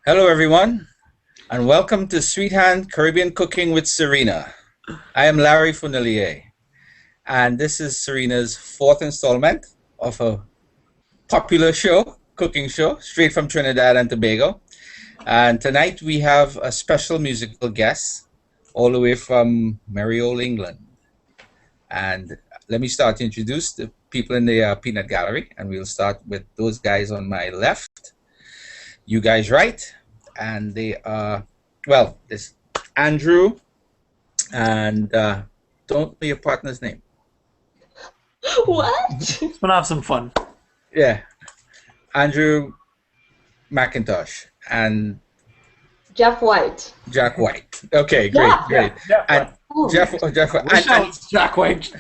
Hello, everyone, and welcome to Sweet Hand Caribbean Cooking with Sarina. I am Larry Funelier, and this is Sarina's fourth installment of a popular show, cooking show, straight from Trinidad and Tobago. And tonight we have a special musical guest all the way from merry old England. And let me start to introduce the people in the peanut gallery, and we'll start with those guys on my left, you guys right, and they are, well, there's Andrew, and don't know your partner's name. What? Let's gonna have some fun. Yeah, Andrew McIntosh and Jeff Wight. Jack White. Okay, great, Yeah. great. And Jeff, Jack White.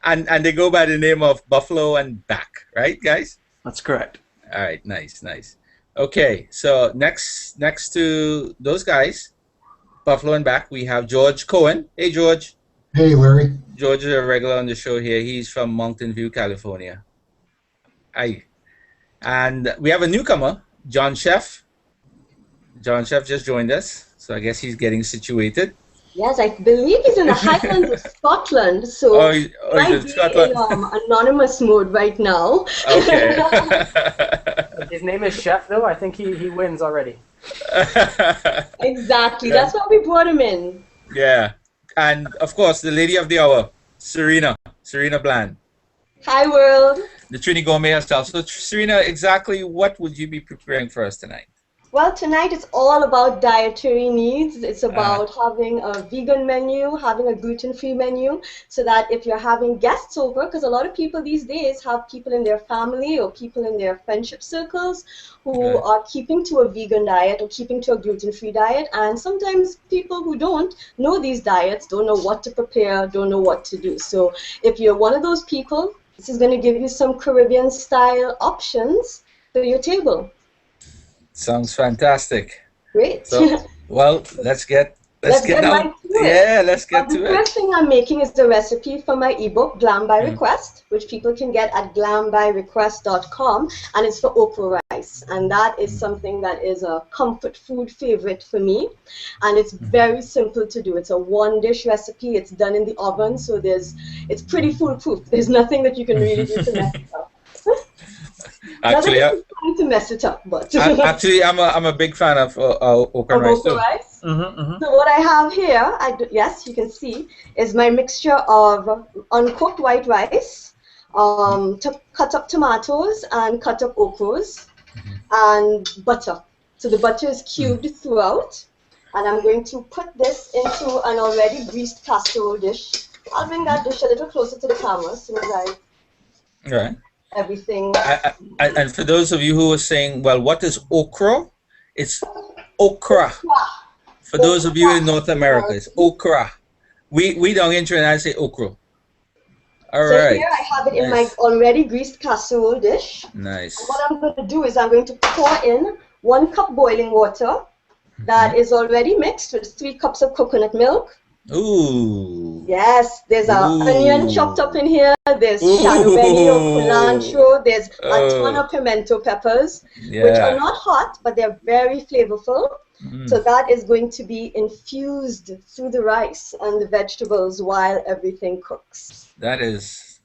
and they go by the name of Buffalo and Back, right, guys? That's correct. All right, nice, nice. Okay, so next to those guys, Buffalo and Back, we have George Cohen. Hey, George. Hey, Larry. George is a regular on the show here. He's from Mountain View, California. Hi. And we have a newcomer, John Chef. John Chef just joined us, so I guess he's getting situated. Yes, I believe he's in the Highlands of Scotland, so He's might in be Scotland. in anonymous mode right now. Okay. His name is Chef, though. I think he wins already. Exactly, Yeah. that's why we brought him in. Yeah. And, of course, the lady of the hour, Sarina Bland, Hi, world. the TriniGourmet herself. So, Sarina, exactly what would you be preparing for us tonight? Well, tonight it's all about dietary needs. It's about having a vegan menu, having a gluten-free menu, so that if you're having guests over, because a lot of people these days have people in their family or people in their friendship circles who are keeping to a vegan diet or keeping to a gluten-free diet, and sometimes people who don't know these diets, don't know what to prepare, don't know what to do. So if you're one of those people, this is going to give you some Caribbean-style options for your table. Sounds fantastic. Great. So, well, let's get Let's get down. right to it. Yeah, let's get The to first it. thing I'm making is the recipe for my ebook, Glam by Request, which people can get at glambyrequest.com, and it's for okra rice. And that is something that is a comfort food favorite for me, and it's very simple to do. It's a one-dish recipe. It's done in the oven, so it's pretty foolproof. There's nothing that you can really do to mess it up. Actually, Trying to mess it up, but I'm a big fan of okra rice okra too. rice. So what I have here, yes, you can see, is my mixture of uncooked white rice, cut up tomatoes and cut up okras, and butter. So the butter is cubed throughout, and I'm going to put this into an already greased casserole dish. I'll bring that dish a little closer to the camera as soon as I Right. everything. And for those of you who are saying, well, what is okra? It's okra. For those of you in North America, it's okra. We down in Trinidad say okra. All So right. here I have it in my already greased casserole dish. Nice. And what I'm going to do is I'm going to pour in 1 cup boiling water that is already mixed with 3 cups of coconut milk. Ooh. Yes, there's an onion chopped up in here. There's shadow belly or cilantro. There's a ton of pimento peppers, which are not hot, but they're very flavorful. So that is going to be infused through the rice and the vegetables while everything cooks. That is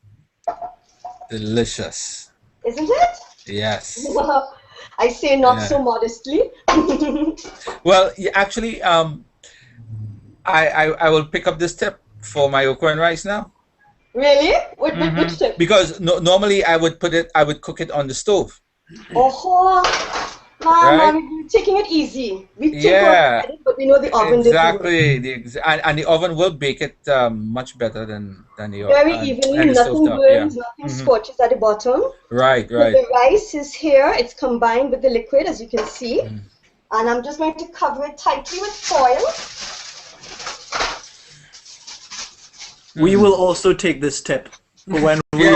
delicious. Isn't it? Yes. I say not so modestly. Well, actually, I will pick up this tip for my okra and rice now. Really? Which tip? Because normally I would cook it on the stove. Oh, Right? we're taking it easy. We take Yeah. it, but we know the oven did Exactly. And the oven will bake it much better than the oven. very evenly. Nothing burns, nothing scorches at the bottom. Right, So right. the rice is here. It's combined with the liquid, as you can see. And I'm just going to cover it tightly with foil. We will also take this tip for when we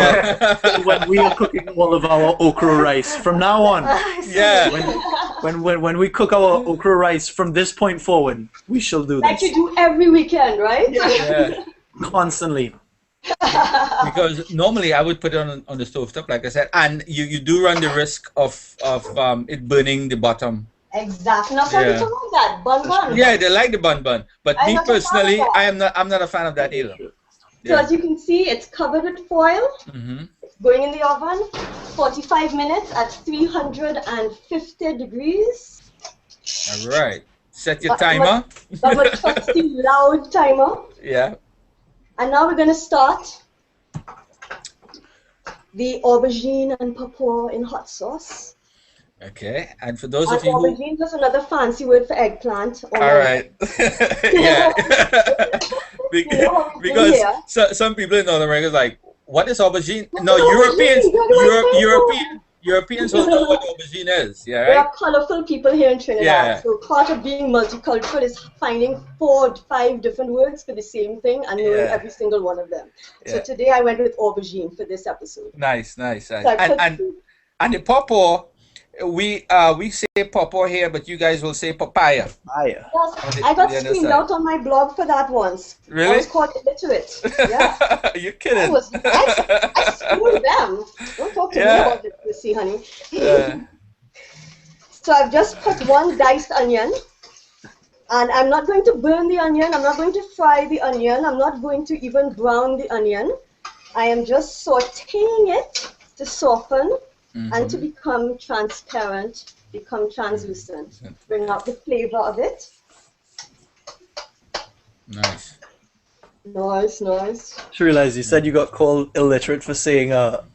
are cooking all of our okra rice. From now on, Yeah. when we cook our okra rice from this point forward, we shall do Like this you do every weekend, right? Yeah. constantly. Because normally I would put it on the stove top, like I said, and you do run the risk of it burning the bottom. Exactly. Now some people like that bun. Yeah, they like the bun, but I'm me not a fan of personally, that. I'm not a fan of that either. So as you can see, it's covered with foil. It's going in the oven, 45 minutes at 350 degrees. All right. Set your timer. That was trusty loud timer. Yeah. And now we're going to start the aubergine and pawpaw in hot sauce. Okay, and for those of you who... Aubergine is another fancy word for eggplant. All right. Yeah. Because some people in North America is like, what is aubergine? No, Europeans don't know what aubergine is. Yeah, right? We are colorful people here in Trinidad. Yeah. So part of being multicultural is finding 4 or 5 different words for the same thing and knowing every single one of them. So today I went with aubergine for this episode. Nice. So and the pawpaw, we say pawpaw here, but you guys will say papaya. Yes, I got screamed out on my blog for that once. Really? I was called illiterate. Yeah. You're kidding. I schooled them. Don't talk to me about literacy, honey. So I've just put 1 diced onion. And I'm not going to burn the onion. I'm not going to fry the onion. I'm not going to even brown the onion. I am just sauteing it to soften. And to become transparent, become translucent. Bring out the flavor of it. Nice. Just realized you said you got called illiterate for saying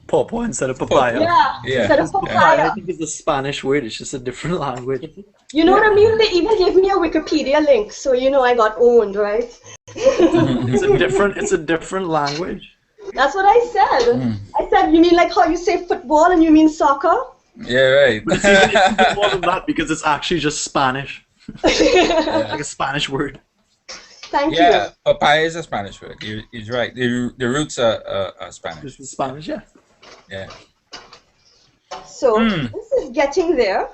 pawpaw instead of papaya. Yeah. Instead of papaya. I think it's a Spanish word. It's just a different language. You know what I mean? They even gave me a Wikipedia link, so you know I got owned, right? It's a different language. That's what I said. I said, you mean like how you say football and you mean soccer? Yeah, right. But it's more than that because it's actually just Spanish. Like a Spanish word. Thank you. Yeah, papaya is a Spanish word. He's right. The roots are Spanish. This is Spanish, yeah. Yeah. So this is getting there.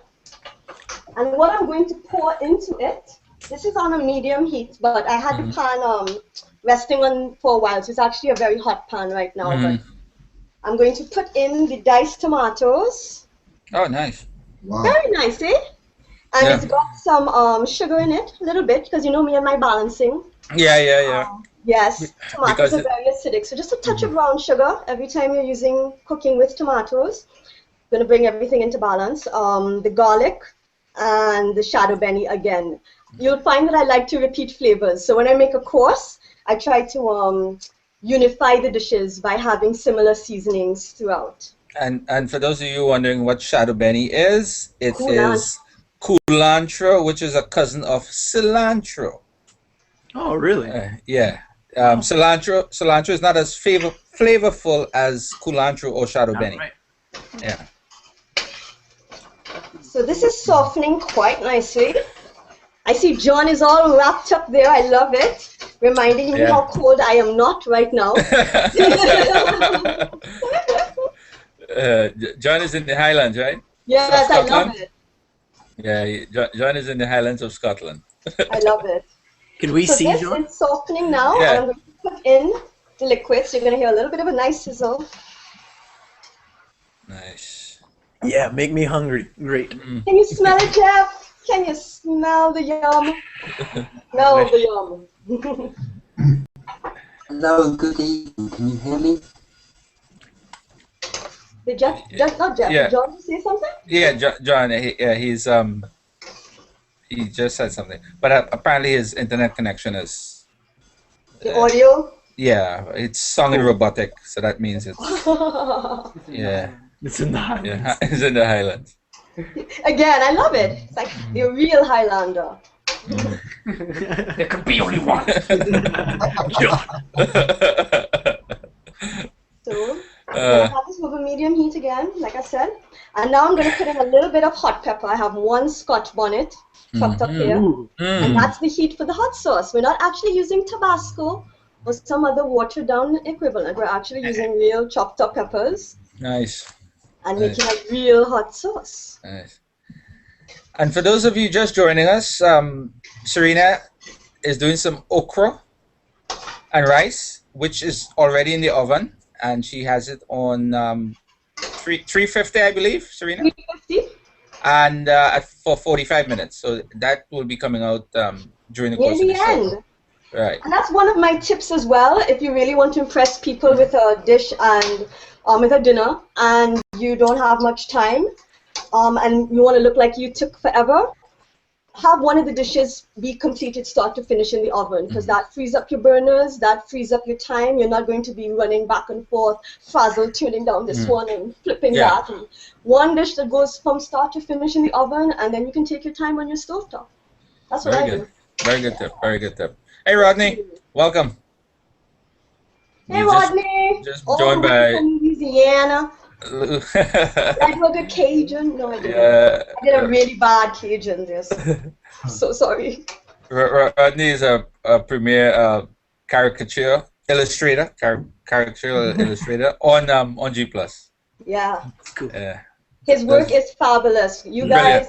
And what I'm going to pour into it, this is on a medium heat, but I had the pan resting on for a while, so it's actually a very hot pan right now. But I'm going to put in the diced tomatoes. Oh, nice. Wow. Very nice, eh? And it's got some sugar in it, a little bit, because you know me and my balancing. Yeah. Yes, tomatoes are very acidic, so just a touch of brown sugar every time you're cooking with tomatoes. I'm going to bring everything into balance. The garlic and the shadow benny again. You'll find that I like to repeat flavors. So when I make a course, I try to unify the dishes by having similar seasonings throughout. And for those of you wondering what shadow benny is, it is culantro, which is a cousin of cilantro. Oh, really? Cilantro is not as flavorful as culantro or shadow benny. Right. Yeah. So this is softening quite nicely. I see John is all wrapped up there. I love it. Reminding me how cold I am not right now. John is in the Highlands, right? Yes, I love it. Yeah, John is in the Highlands of Scotland. I love it. Can we see this John? It's softening now, and I'm going to put in the liquid. So you're going to hear a little bit of a nice sizzle. Nice. Yeah, make me hungry. Great. Can you smell it, Jeff? Can you smell the yum? Smell the yum. Hello, good evening. Can you hear me? Did Jeff, not Jeff, did John say something? Yeah, John, he just said something. But apparently his internet connection is... The audio? Yeah, it's sounding robotic, so that means it's... It's in the Highlands. Yeah, it's in the Highlands. Again, I love it. It's like the real Highlander. There could be only one. So, I'm going to have this over medium heat again, like I said. And now I'm going to put in a little bit of hot pepper. I have 1 Scotch bonnet chopped up here. And that's the heat for the hot sauce. We're not actually using Tabasco or some other watered down equivalent. We're actually using real chopped up peppers. Nice. And making a real hot sauce. Nice. And for those of you just joining us, Sarina is doing some okra and rice. which is already in the oven, and she has it on 350, I believe, Sarina, 350. and for 45 minutes. So that will be coming out during the Near course of the the show. end. Right. And that's one of my tips as well. If you really want to impress people with a dish and with a dinner, and you don't have much time, and you want to look like you took forever, have one of the dishes be completed start to finish in the oven, because that frees up your burners, that frees up your time. You're not going to be running back and forth, frazzled, turning down this one and flipping that. And one dish that goes from start to finish in the oven, and then you can take your time on your stovetop. That's what I do. Very good tip. Very good tip. Hey, Rodney, welcome. Hey, You Rodney. just All joined the way by. from Louisiana. I do a good Cajun. No, I didn't. I did a really bad Cajun. This. So sorry. Rodney is a premier caricature illustrator, caricature illustrator on G Plus. Yeah. Cool. His work is fabulous. You guys,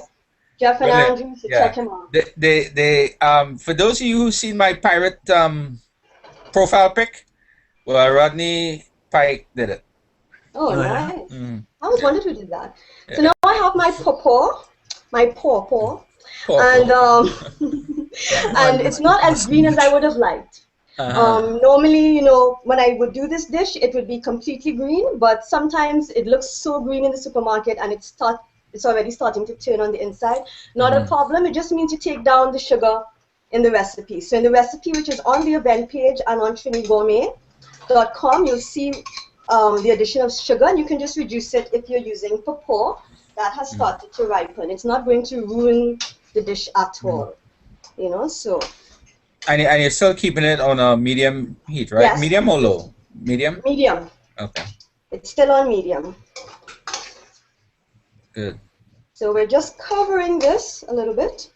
Jeff and Andrew, should check him out. They for those of you who've seen my pirate profile pic, well, Rodney Pike did it. Oh, nice. I was wondering who did that. So now I have my pawpaw, and and it's not as green as I would have liked. Normally, you know, when I would do this dish, it would be completely green, but sometimes it looks so green in the supermarket and it's already starting to turn on the inside. Not a problem. It just means you take down the sugar in the recipe. So in the recipe, which is on the event page and on TriniGourmet.com, you'll see the addition of sugar, and you can just reduce it if you're using pawpaw that has started to ripen. It's not going to ruin the dish at all, you know. So. And you're still keeping it on a medium heat, right? Yes. Medium or low? Medium. Medium. Okay. It's still on medium. Good. So we're just covering this a little bit.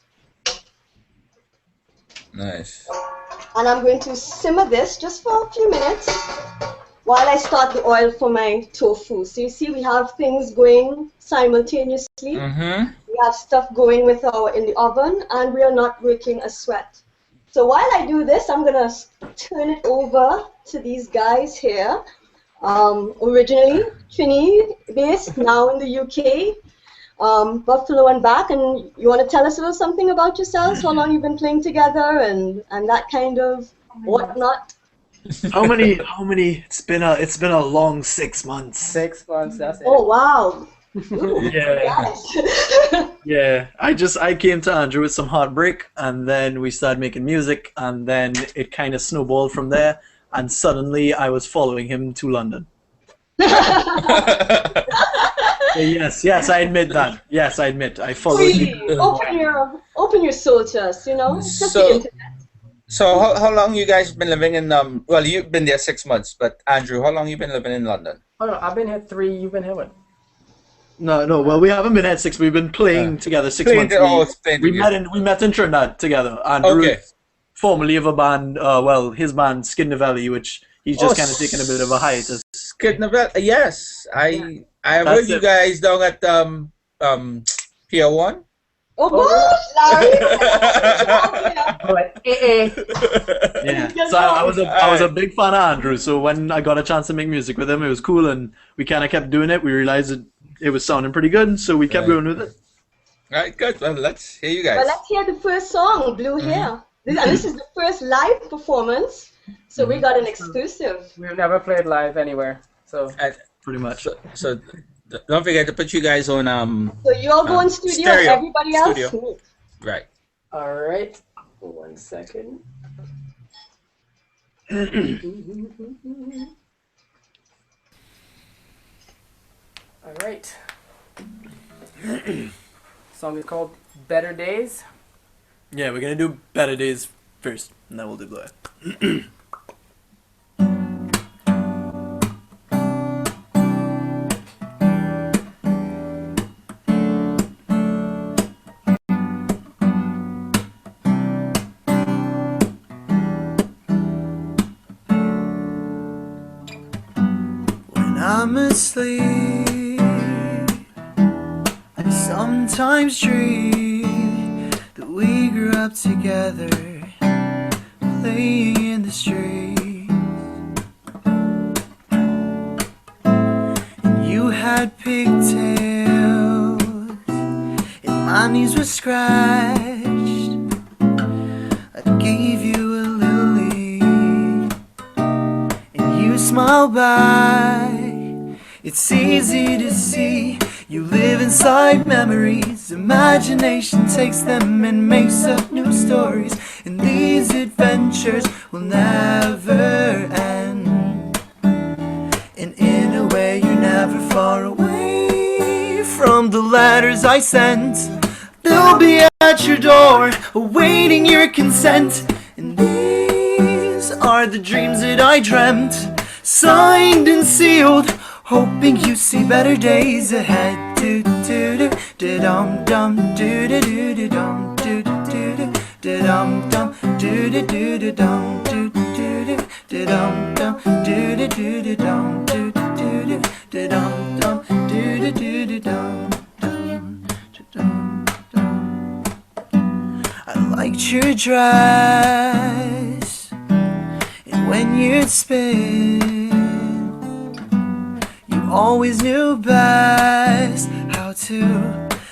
Nice. And I'm going to simmer this just for a few minutes while I start the oil for my tofu. So you see we have things going simultaneously. We have stuff going in the oven, and we are not breaking a sweat. So while I do this, I'm going to turn it over to these guys here. Originally Trini based, now in the UK, Buffalo and back. And you want to tell us a little something about yourselves, how long you've been playing together and that kind of whatnot? How many? It's been a long 6 months. 6 months. That's it. Oh wow! Ooh, Yeah. Yeah. I came to Andrew with some heartbreak, and then we started making music, and then it kind of snowballed from there, and suddenly I was following him to London. Yes, I admit that. Yes, I admit I followed Really, you. open your soul to us. You know, it's just the internet. So how long you guys been living in well, you've been there 6 months, but Andrew, how long you been living in London? Oh no, I've been here 3. You've been here what? No. Well, we haven't been at 6. We've been playing together 6 months. We met in Trinidad together. Andrew, formerly of a band, his band Skid Valley, which he's just kind of taken a bit of a hiatus. Skid Valley, yes. I heard you guys down at Pier 1. Oh gosh, Larry! Yeah. So I was a big fan of Andrew. So when I got a chance to make music with him, it was cool, and we kind of kept doing it. We realized it was sounding pretty good, so we kept going with it. All right, good. Well, let's hear you guys. Well, let's hear the first song, Blue Hair. This is the first live performance, so we got an exclusive. We've never played live anywhere, so pretty much. So don't forget to put you guys on So you all go in studio, stereo. everybody else. Studio. Right. all right. 1 second. All right. Song is called "Better Days." Yeah, we're gonna do Better Days first, and then we'll do Blue. I'm asleep, I sometimes dream that we grew up together, playing in the streets. had pigtails and my knees were scratched, I gave you a lily and you smiled back. It's easy to see you live inside memories. Imagination takes them and makes up new stories, and these adventures will never end. And in a way you're never far away from the letters I sent. They'll be at your door awaiting your consent. And these are the dreams that I dreamt, signed and sealed, hoping you see better days ahead. Do do do do dum dum do do do do dum do do do do dum dum do do do do dum do do do do dum dum do do do do dum do do do do dum dum do do do do dum dum. I liked your dress, and when you'd spin, always knew best how to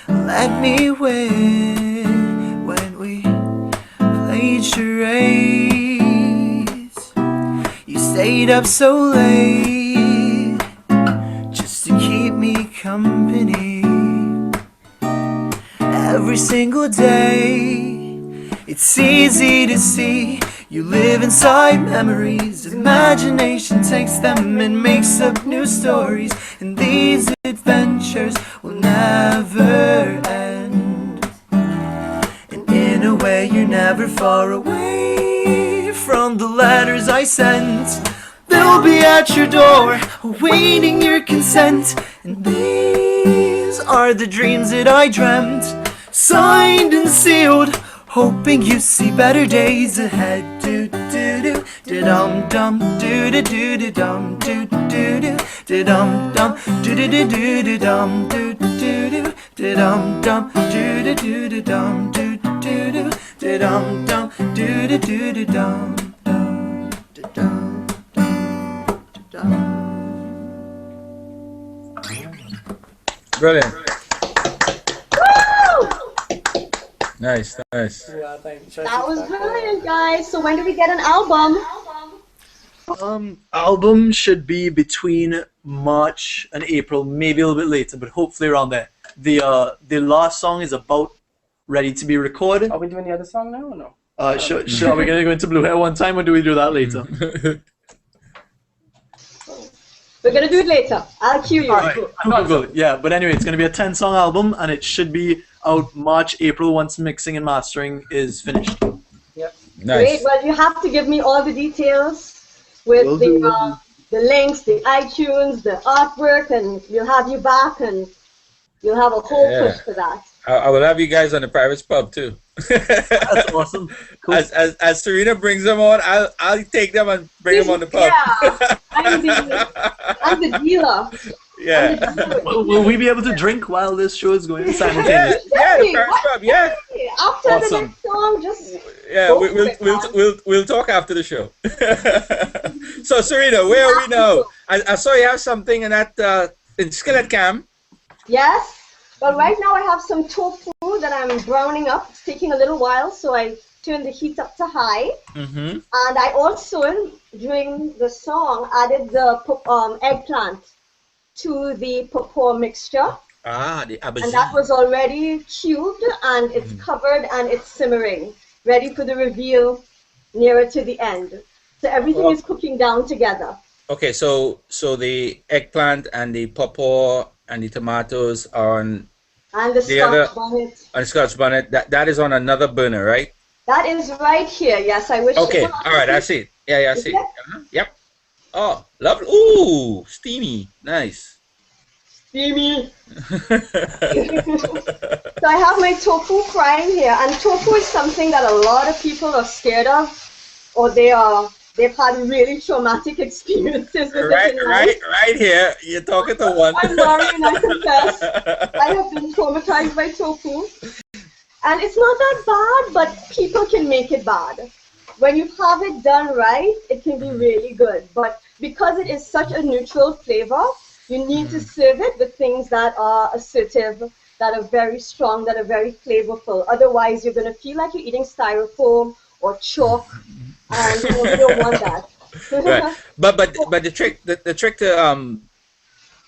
let me win. When we played charades, you stayed up so late just to keep me company. Every single day, it's easy to see you live inside memories. Imagination takes them and makes up new stories, and these adventures will never end. And in a way you're never far away from the letters I sent. They'll be at your door awaiting your consent. And these are the dreams that I dreamt, signed and sealed, hoping you see better days ahead. Do do do do dum dum do do do do dum do do do do dum dum do do do do do dum do do do do dum dum do do do do dum do do do do dum dum do do do do dum dum dum dum. Brilliant. Nice, nice. Yeah, thanks. That was brilliant, guys. So when do we get an album? Album should be between March and April, maybe a little bit later, but hopefully around there. The last song is about ready to be recorded. Are we doing the other song now or no? Sure. Are we gonna go into Blue Hair one time, or do we do that later? We're gonna do it later. I'll cue you. Alright, cool. Yeah, but anyway, it's gonna be a 10-song album, and it should be out March, April once mixing and mastering is finished. Yep. Nice. Great. Well, you have to give me all the details with the links, the iTunes, the artwork, and we'll have you back, and you'll have a whole push for that. I will have you guys on the private pub too. That's awesome. Cool. As Sarina brings them on, I'll take them and bring them on the pub. Yeah, I'm the dealer. Yeah. Will we be able to drink while this show is going simultaneously? Yeah, the private pub. Yeah. After Awesome. the next song, just we'll talk after the show. So Sarina, where are we now? I saw you have something in that in skillet cam. Yes. Well, right now I have some tofu that I'm browning up. It's taking a little while, so I turned the heat up to high. Mm-hmm. And I also, during the song, added the eggplant to the pawpaw mixture. Ah, the aubergine. And that was already cubed, and it's covered and it's simmering, ready for the reveal nearer to the end. So everything is cooking down together. Okay, so the eggplant and the pawpaw and the tomatoes are on And the Scotch bonnet. On Scotch bonnet. That is on another burner, right? That is right here. Yes, I wish. Okay, all right, I see it. Yeah, I see it. Yep. Oh, lovely. Ooh, steamy. Nice. Steamy. So I have my tofu frying here, and tofu is something that a lot of people are scared of, or they've had really traumatic experiences with it in life. Right here. You're talking to one. I'm sorry, and I confess, I have been traumatized by tofu. And it's not that bad, but people can make it bad. When you have it done right, it can be really good. But because it is such a neutral flavor, You need to serve it with things that are assertive, that are very strong, that are very flavorful. Otherwise, you're going to feel like you're eating styrofoam or chalk, and we don't want that. Right. But the trick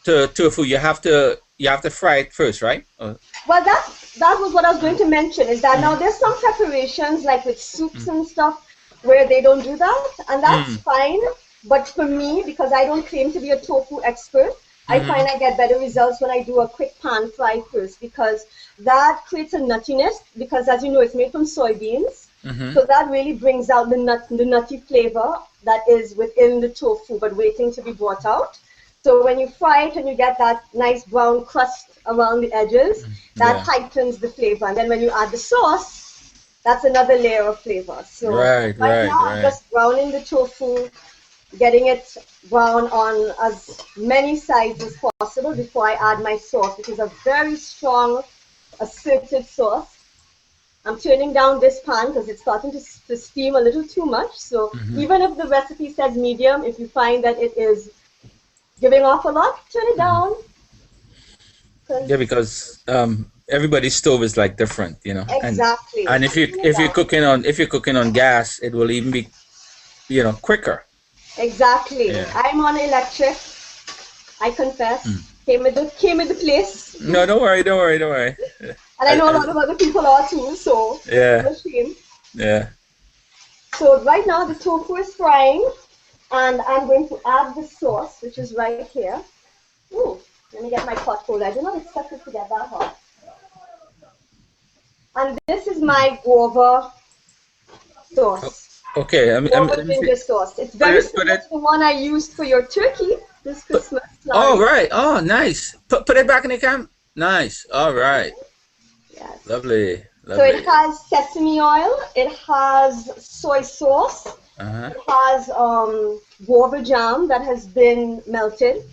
to tofu, you have to fry it first, right? Well, that was what I was going to mention, is that now there's some preparations like with soups and stuff where they don't do that, and that's fine. But for me, because I don't claim to be a tofu expert, I find I get better results when I do a quick pan fry first, because that creates a nuttiness, because as you know, it's made from soybeans. So that really brings out the nutty flavor that is within the tofu, but waiting to be brought out. So when you fry it and you get that nice brown crust around the edges, that heightens the flavor. And then when you add the sauce, that's another layer of flavor. So right now I'm just browning the tofu, getting it brown on as many sides as possible before I add my sauce, which is a very strong, assertive sauce. I'm turning down this pan because it's starting to steam a little too much. So even if the recipe says medium, if you find that it is giving off a lot, turn it down. Yeah, because everybody's stove is like different, you know. Exactly. And if you're cooking on gas, it will even be, you know, quicker. Exactly. Yeah. I'm on electric. I confess. Came with the place. No, don't worry. And I know a lot of other people are too, so no shame. Yeah. So right now the tofu is frying, and I'm going to add the sauce, which is right here. Ooh, let me get my pot holder. I do not expect it to get that hot. And this is my guava sauce. Okay, guava ginger sauce. It's very similar to the one I used for your turkey this Christmas. Oh, right. Oh, nice. Put it back in the can. Nice. All right. Yes. Lovely. So it has sesame oil. It has soy sauce. It has guava jam that has been melted,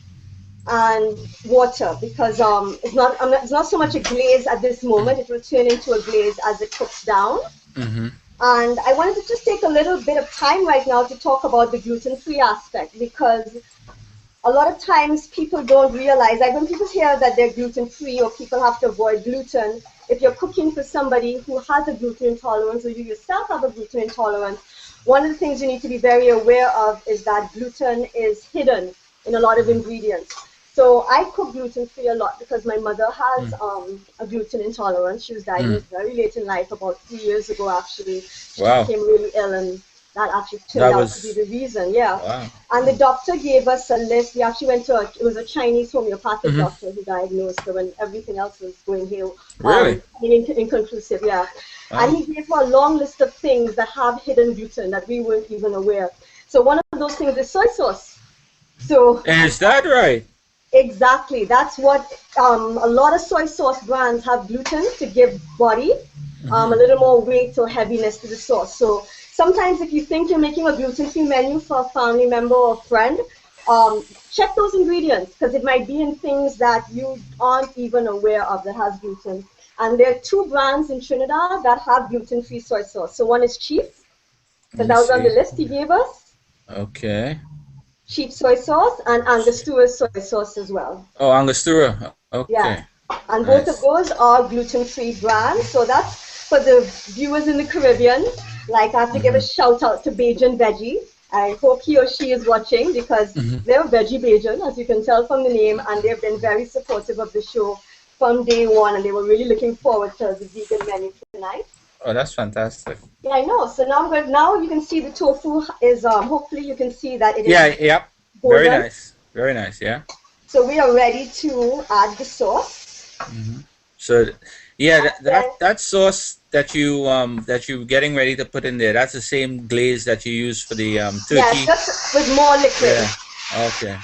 and water, because it's not so much a glaze at this moment. It will turn into a glaze as it cooks down. And I wanted to just take a little bit of time right now to talk about the gluten-free aspect, because a lot of times people don't realize, like when people hear that they're gluten-free or people have to avoid gluten, if you're cooking for somebody who has a gluten intolerance or you yourself have a gluten intolerance, one of the things you need to be very aware of is that gluten is hidden in a lot of ingredients. So I cook gluten-free a lot because my mother has a gluten intolerance. She was diagnosed very late in life, about 3 years ago actually. She became really ill, and that actually turned out to be the reason, Wow. And the doctor gave us a list. We actually went to it was a Chinese homeopathic doctor who diagnosed her when everything else was going here. Really? Inconclusive, Wow. And he gave her a long list of things that have hidden gluten that we weren't even aware. So one of those things is soy sauce. So is that right? Exactly. That's what a lot of soy sauce brands have gluten to give body a little more weight or heaviness to the sauce. So sometimes if you think you're making a gluten-free menu for a family member or friend, check those ingredients, because it might be in things that you aren't even aware of that has gluten. And there are 2 brands in Trinidad that have gluten-free soy sauce. So one is Chief, because that was on the list he gave us. Okay. Cheap soy sauce, and Angostura soy sauce as well. Oh, Angostura. Okay. Yeah. And both of those are gluten-free brands. So that's for the viewers in the Caribbean. Like, I have to give a shout out to Bajan Veggie. I hope he or she is watching, because they're veggie Bajan, as you can tell from the name, and they've been very supportive of the show from day one, and they were really looking forward to the vegan menu tonight. Oh, that's fantastic. Yeah, I know. So now you can see the tofu is, hopefully you can see that it is. Yeah. Very nice. Very nice, yeah. So we are ready to add the sauce. So, yeah, that sauce that you're getting ready to put in there, that's the same glaze that you use for the turkey. Yeah, just with more liquid. Yeah. Okay.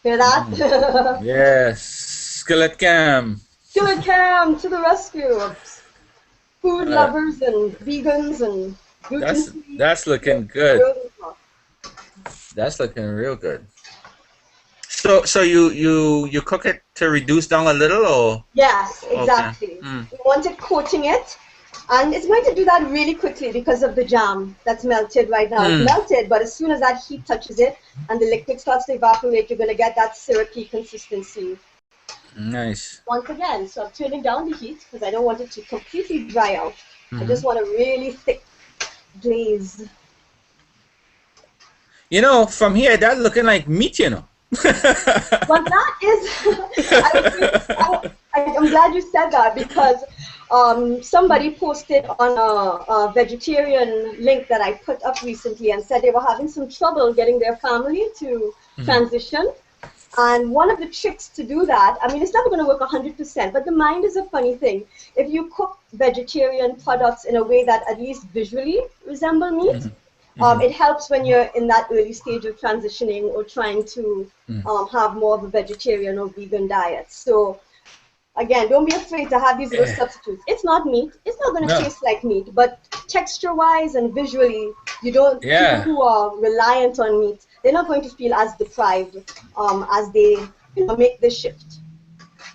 Hear that? Yes. Skillet cam. Skillet cam to the rescue. Food lovers and vegans and gluten-free. That's looking good. That's looking real good. So you cook it to reduce down a little, or? Yes, exactly. Okay. We wanted coating it And it's going to do that really quickly because of the jam that's melted right now. It's melted, but as soon as that heat touches it and the liquid starts to evaporate, you're going to get that syrupy consistency. Nice. Once again, so I'm turning down the heat because I don't want it to completely dry out. I just want a really thick glaze. You know, from here, that's looking like meat, you know. But that is, I'm glad you said that because somebody posted on a vegetarian link that I put up recently and said they were having some trouble getting their family to transition. And one of the tricks to do that, I mean, it's never going to work 100%, but the mind is a funny thing. If you cook vegetarian products in a way that at least visually resemble meat, it helps when you're in that early stage of transitioning or trying to have more of a vegetarian or vegan diet. So, again, don't be afraid to have these little substitutes. It's not meat. It's not going to taste like meat, but texture-wise and visually, you don't. People who are reliant on meat, they're not going to feel as deprived as they make this shift.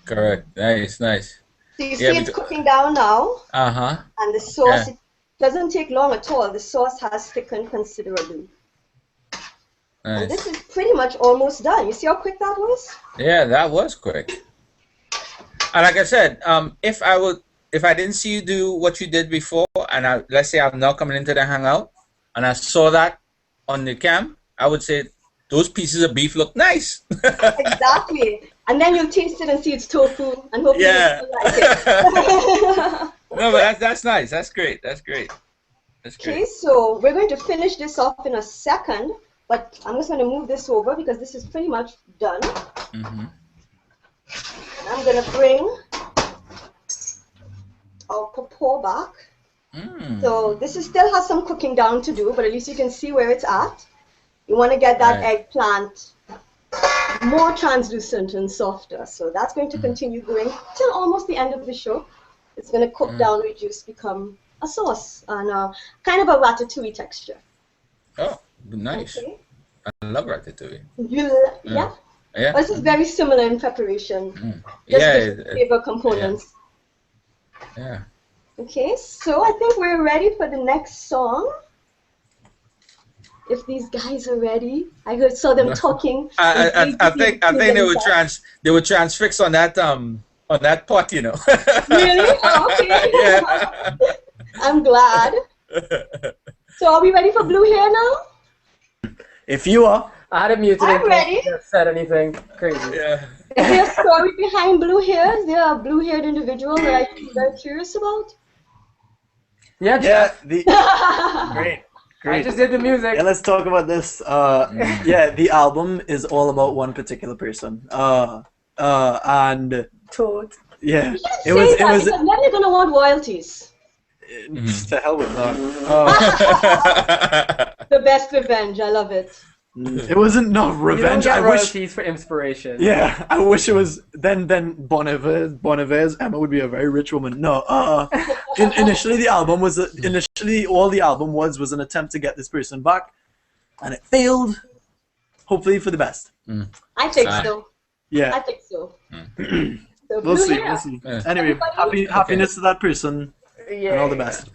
Correct. Nice, nice. So you see it's cooking down now. And the sauce, it doesn't take long at all. The sauce has thickened considerably. Nice. And this is pretty much almost done. You see how quick that was? Yeah, that was quick. And like I said, if I didn't see you do what you did before, and let's say I'm now coming into the hangout, and I saw that on the cam, I would say those pieces of beef look nice. Exactly. And then you'll taste it and see it's tofu, and hopefully you'll like it. No, but that's nice. That's great. That's great. That's great. Okay, so we're going to finish this off in a second, but I'm just going to move this over because this is pretty much done. I'm going to bring our Pawpaw back. So this still has some cooking down to do, but at least you can see where it's at. You want to get that eggplant more translucent and softer. So that's going to continue going till almost the end of the show. It's going to cook down, reduce, become a sauce and kind of a ratatouille texture. Oh, nice. Okay. I love ratatouille. Yeah? Yeah. This is very similar in preparation. Just different flavor components. Yeah. Okay, so I think we're ready for the next song. If these guys are ready, I saw them talking. I think they would transfix on that pot, you know. Really? Oh, okay. Yeah. I'm glad. So are we ready for blue hair now? If you are. I had it muted. I'm ready. Said anything crazy. Yeah. Is there a story behind blue hair? Is there a blue-haired individual that I'm very curious about? Yeah. Great. I just did the music. Yeah, let's talk about this. Yeah, the album is all about one particular person. And Toad. Yeah, it was. Because then you're gonna want royalties. To hell with that. The best revenge. I love it. It wasn't revenge. You don't get royalties for inspiration. Yeah, I wish it was. Then Bon Iver's Emma would be a very rich woman. No, initially the album was all the album was an attempt to get this person back, and it failed. Hopefully for the best. I think so. Yeah, I think so. So we'll see. Anyway, happiness to that person. Yeah. And all the best.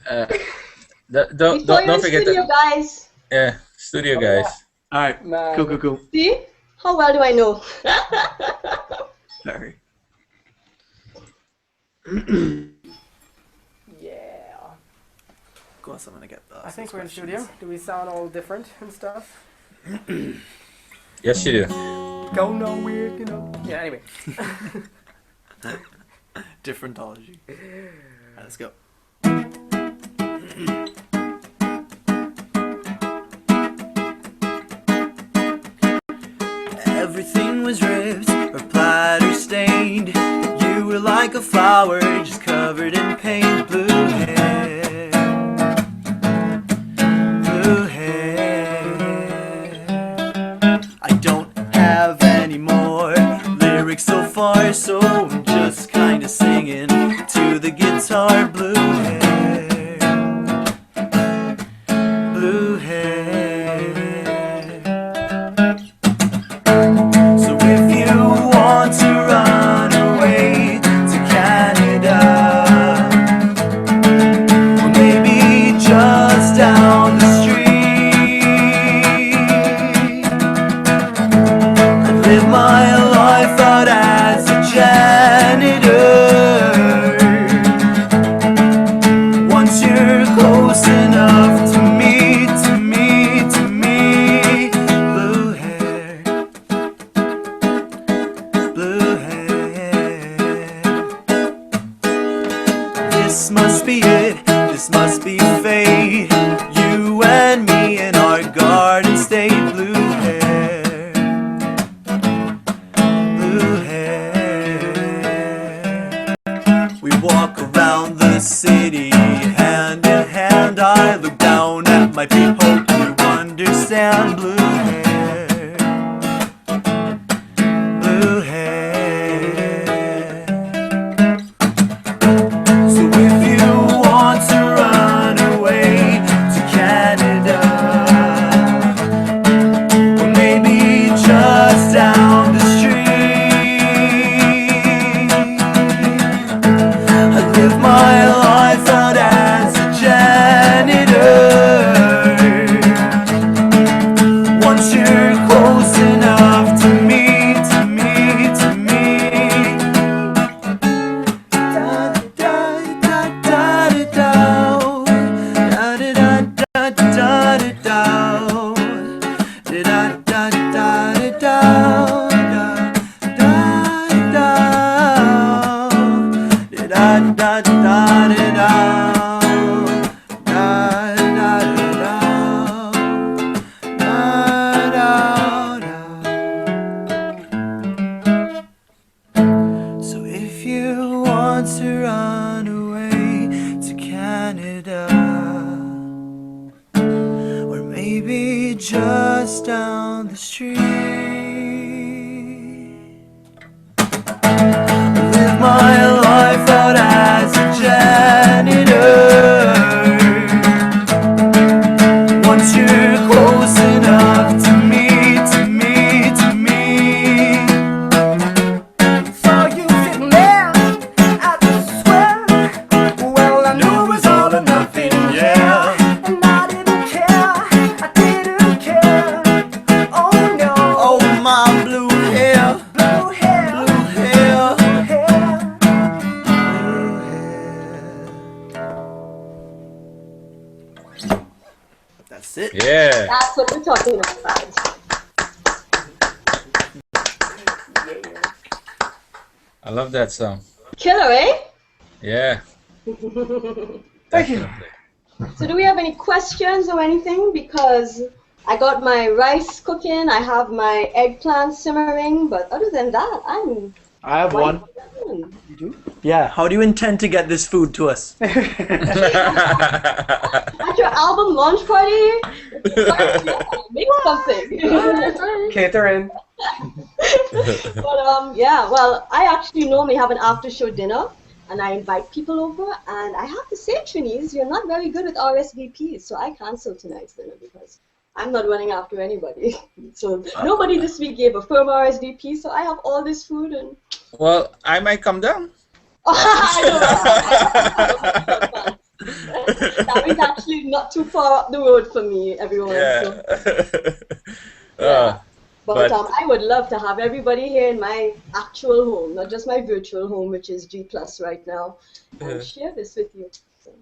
Don't forget studio guys. Yeah, studio guys. All right. Cool. See? How well do I know? Sorry. Yeah. Of course, I'm gonna get that. I think we're in studio. Do we sound all different and stuff? Yes, you do. Go nowhere, you know. Yeah. Anyway. Differentology. All right, let's go. Everything was ripped or platter stained. You were like a flower just covered in paint. Blue hair, blue hair. I don't have any more lyrics so far, so I'm just kinda singing to the guitar. Blue hair, blue hair. So if you want to run away to Canada, might be hope you understand. Blue hair, blue hair. So if you want to run away to Canada, or maybe just down the street, I live my life out as a janitor. Once you're close enough to me, to me, to me. Da da da da da da da da da da da da da da da So if you want to run away to Canada, or maybe just down the street, live my life out as a janitor. Once you're close enough to me, to me, to me. So you sitting there at the swell. Well, I knew it was all or nothing, yeah. And I didn't care, I didn't care. Oh no, oh my blue hair, blue hair, blue hair, blue hair, blue hair. That's it. Yeah. That's what we're talking about. I love that song. Killer, eh? Yeah. Thank you. Definitely. So do we have any questions or anything? Because I got my rice cooking, I have my eggplant simmering, but other than that, I have one. You do? Yeah. How do you intend to get this food to us? At your album launch party, make something. Catering. But yeah, well, I actually normally have an after-show dinner, and I invite people over, and I have to say, Trinis, you're not very good with RSVPs, so I canceled tonight's dinner because I'm not running after anybody. So nobody this week gave a firm RSVP, so I have all this food and. Well, I might come down. I know. That is actually not too far up the road for me, everyone. Yeah. So, yeah. But I would love to have everybody here in my actual home, not just my virtual home, which is G+ right now, and share this with you. So,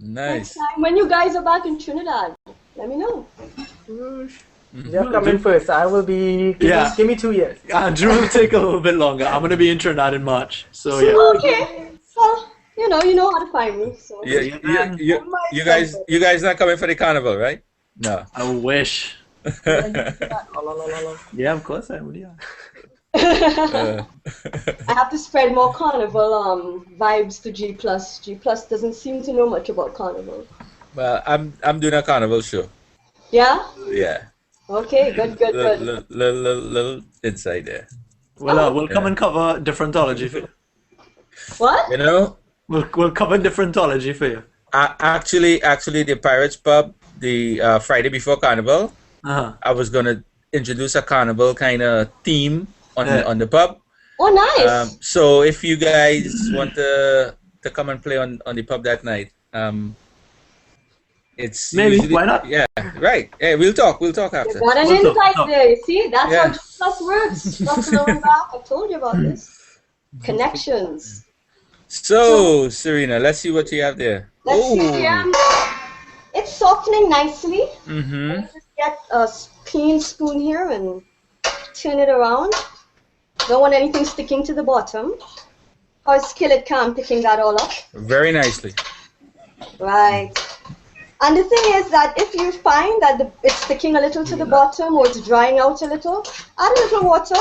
Nice. next time, when you guys are back in Trinidad, let me know. You're coming first. I will be. Give me 2 years. Andrew will take a little bit longer. I'm gonna be in Trinidad in March, so yeah. Okay. Well, you know how to find me. So. You guys not coming for the carnival, right? No. I wish. Yeah, of course I would. Yeah. I have to spread more carnival vibes to G+. G+ doesn't seem to know much about carnival. Well, I'm doing a carnival show. Yeah? Yeah. Okay, good. Little insight there. Well, we'll come and cover differentology for you. What? You know? We'll cover differentology for you. Actually, the Pirates Pub, the Friday before Carnival, I was gonna introduce a carnival kind of theme on the pub. Oh, nice. So if you guys want to come and play on the pub that night, it's maybe usually, why not? Yeah, right. Hey, we'll talk after. Got an insight there. You see, that's how G+ works. Circling back. I told you about this. Connections. So, Sarina, let's see what you have there. Let's see. It's softening nicely. Mm-hmm. Just get a clean spoon here and turn it around. Don't want anything sticking to the bottom. How's skillet cam picking that all up? Very nicely. Right. And the thing is that if you find that it's sticking a little to the bottom or it's drying out a little, add a little water.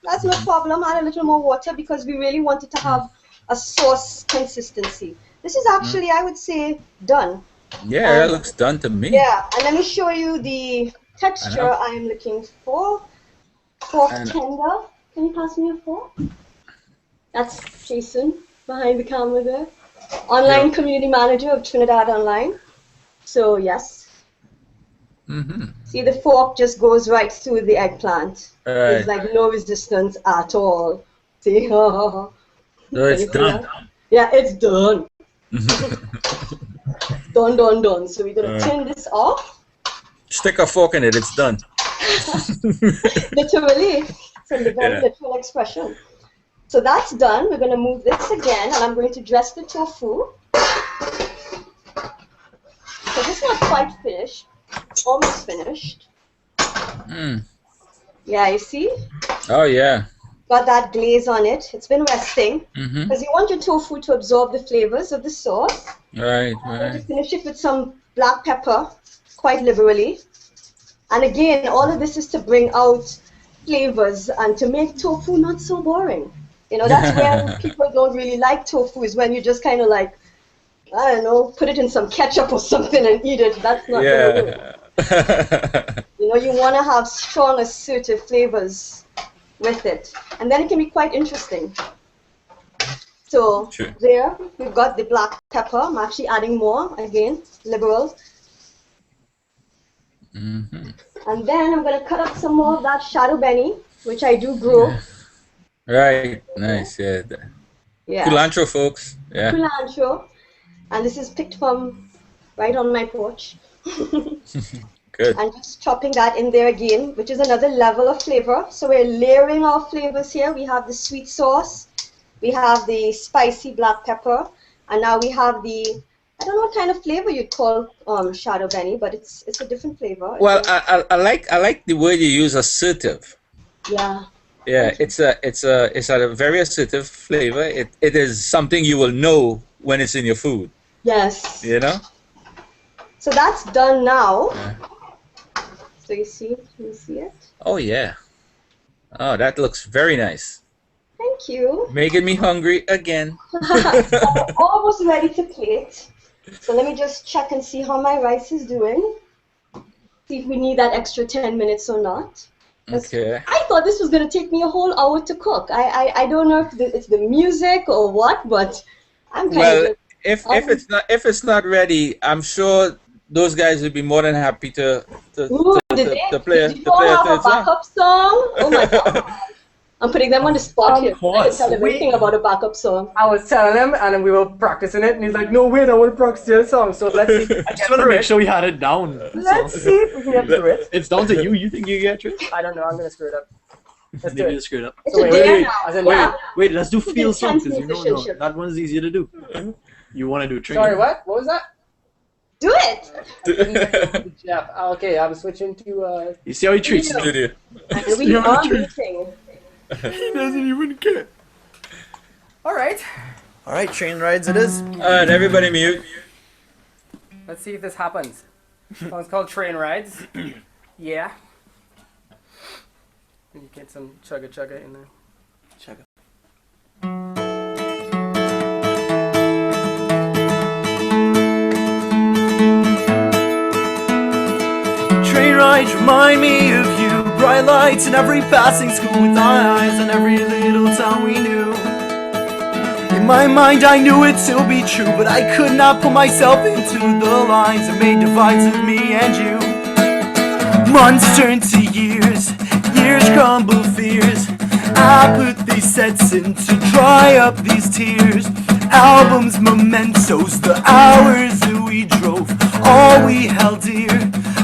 That's no problem. Add a little more water because we really want it to have a sauce consistency. This is actually, I would say, done. Yeah, that looks done to me. Yeah, and let me show you the texture I'm looking for. Fork tender. Can you pass me a fork? That's Jason behind the camera there. Online community manager of Trinidad Online. So yes. See, the fork just goes right through the eggplant. There's like no resistance at all. See? So it's done. Yeah, it's done. Done. So we're gonna turn this off. Stick a fork in it. It's done. Literally, it's a very literal expression. So that's done. We're going to move this again, and I'm going to dress the tofu. So this is not quite finished. Almost finished. Yeah, you see? Oh, yeah. Got that glaze on it. It's been resting. Because you want your tofu to absorb the flavors of the sauce. Right. I'm going to finish it with some black pepper, quite liberally. And again, all of this is to bring out flavors and to make tofu not so boring. You know, that's where people don't really like tofu, is when you just kind of like, I don't know, put it in some ketchup or something and eat it. That's not gonna work. You know, you want to have strong, assertive flavors with it. And then it can be quite interesting. So there, we've got the black pepper. I'm actually adding more, again, liberal. And then I'm going to cut up some more of that shadow benny, which I do grow. Right, nice, yeah. Culantro, folks. Yeah. Culantro. And this is picked from right on my porch. Good. And just chopping that in there again, which is another level of flavor. So we're layering our flavors here. We have the sweet sauce, we have the spicy black pepper, and now we have the, I don't know what kind of flavor you'd call shadow benny, but it's a different flavor. Well, I like the word you use, assertive. Yeah. Yeah, it's a very assertive flavor. It is something you will know when it's in your food. Yes. You know? So that's done now. Yeah. So you see, can you see it? Oh yeah. Oh, that looks very nice. Thank you. Making me hungry again. I'm almost ready to plate. So let me just check and see how my rice is doing. See if we need that extra 10 minutes or not. Okay. I thought this was going to take me a whole hour to cook. I don't know if it's the music or what, but I'm kind of... If it's not ready, I'm sure those guys would be more than happy to play a backup song. Oh my god! I'm putting them on the spot here. I didn't tell them anything about a backup song. I was telling him, and we were practicing it, and he's like, "No, wait, I want to practice your song." So let's see. I just want to make sure we had it down. Let's see if we can get through it. It's down to you. You think you get through it? I don't know. I'm gonna screw it up. Let's do it. Screw it up. So wait. Let's do field song because that one's easier to do. You want to do training? Sorry, what? What was that? Do it! Jeff. Okay, I'm switching to... You see how he treats you? We are meeting. He doesn't even care. Alright. Alright, train rides it is. Alright, everybody mute. Let's see if this happens. This one's called Train Rides. Yeah. You get some chugga in there. Chugga. Train rides remind me of you. Bright lights in every passing school with eyes on every little town we knew. In my mind I knew it to be true, but I could not put myself into the lines that made divides of me and you. Months turn to years, years crumble fears. I put these sets in to dry up these tears. Albums, mementos, the hours that we drove, all we held dear,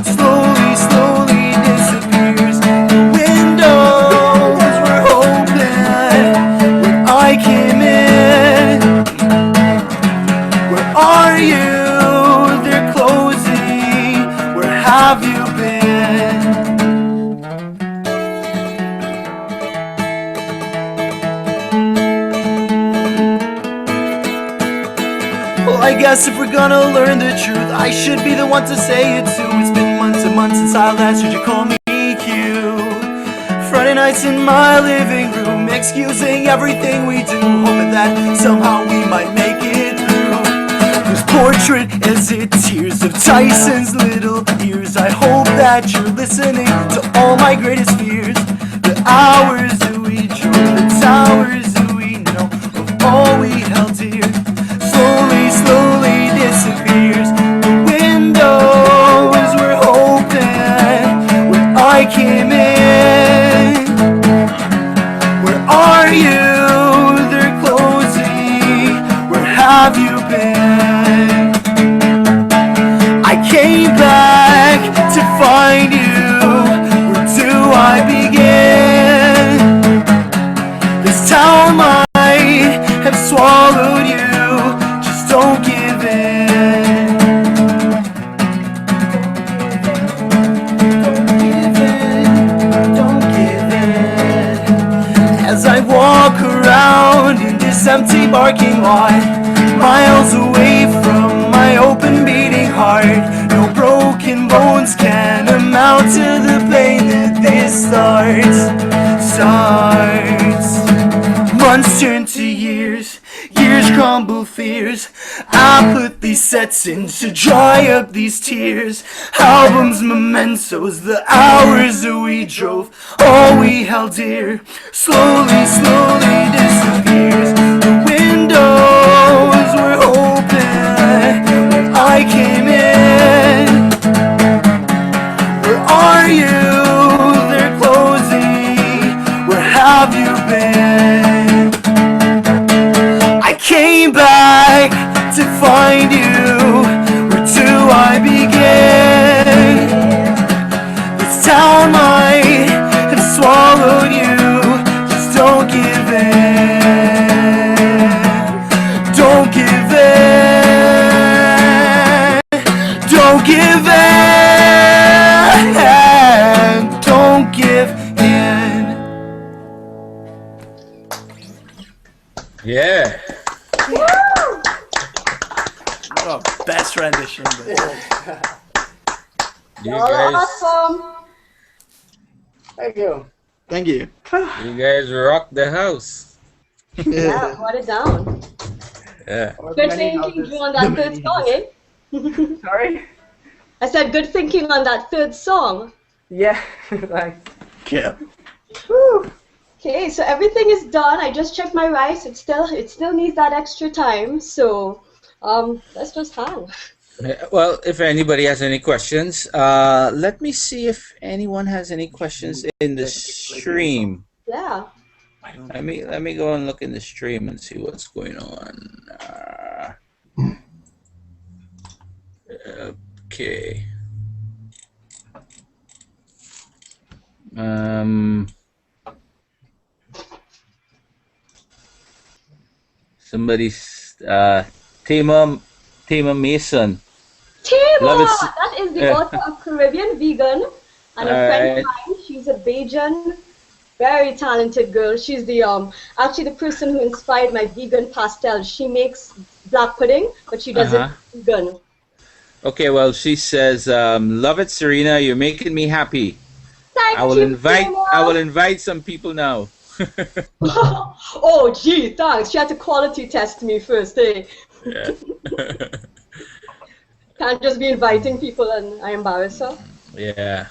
slowly disappears. The windows were open when I came in. Where are you? They're closing. Where have you been? Well, I guess if we're gonna learn the truth, I should be the one to say it too. It's been months and months since I last heard you call me Q. Friday nights in my living room, excusing everything we do, hoping that somehow we might make it through. 'Cause portrait as it tears of Tyson's little ears. I hope that you're listening to all my greatest fears. The hours that we drove, the towers that we know, of all we held dear, slowly, slowly disappears. The windows were open when I came in. Where are you? They're closing. Where have you been? I came back to find you. Where do I begin? This town might have swallowed you. Just don't give in. Don't give in. Don't give in. As I walk around in this empty parking lot, miles away from my open beating heart, no broken bones can amount to the pain that this starts. Months turn to years, years crumble fears. I put these sets in to dry up these tears. Albums, mementos, the hours that we drove, all we held dear, slowly, slowly disappears. The windows were open when I came in. Where are you? They're closing. Where have you been? I came back to find you. Where do I begin? This town might have swallowed you. Just don't give in. Don't give in. Don't give in. Don't give in. Yeah. Oh, best rendition. You Y'all guys, are awesome. Thank you. Thank you. you guys rock the house. Yeah, hold it down. Yeah. Good thinking you on that third song, eh? Sorry? I said good thinking on that third song. Yeah, thanks. Yeah. Woo. Okay, so everything is done. I just checked my rice. It still needs that extra time. So let's just hang. Well, if anybody has any questions, let me see if anyone has any questions in the stream. Yeah. Let me go and look in the stream and see what's going on. Okay. Somebody's Tema Mason. Tema! That is the author of Caribbean Vegan, and a friend of mine. She's a Bajan, very talented girl. She's the actually the person who inspired my vegan pastel. She makes black pudding, but she does it vegan. Okay, well, she says, "Love it, Sarina. You're making me happy. Thank I will you, invite. Tema. I will invite some people now." Oh, gee, thanks. She had to quality test me first, eh? Yeah. Can't just be inviting people and I embarrass her. Yeah.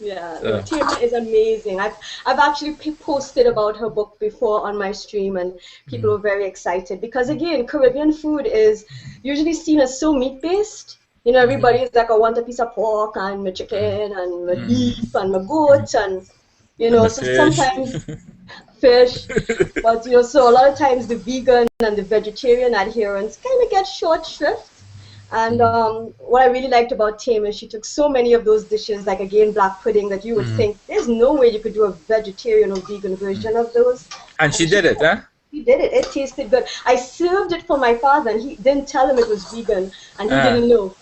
Yeah, So. Tina is amazing. I've actually posted about her book before on my stream, and people were very excited because, again, Caribbean food is usually seen as so meat-based. You know, everybody is like, I want a piece of pork and my chicken and my beef and my goat and, you know, so sometimes fish. But, you know, so a lot of times the vegan and the vegetarian adherents kind of get short shrift. And what I really liked about Tame is she took so many of those dishes, like again black pudding, that you would think there's no way you could do a vegetarian or vegan version of those. And she did it, huh? She did it. It tasted good. I served it for my father, and he didn't tell him it was vegan, and he didn't know.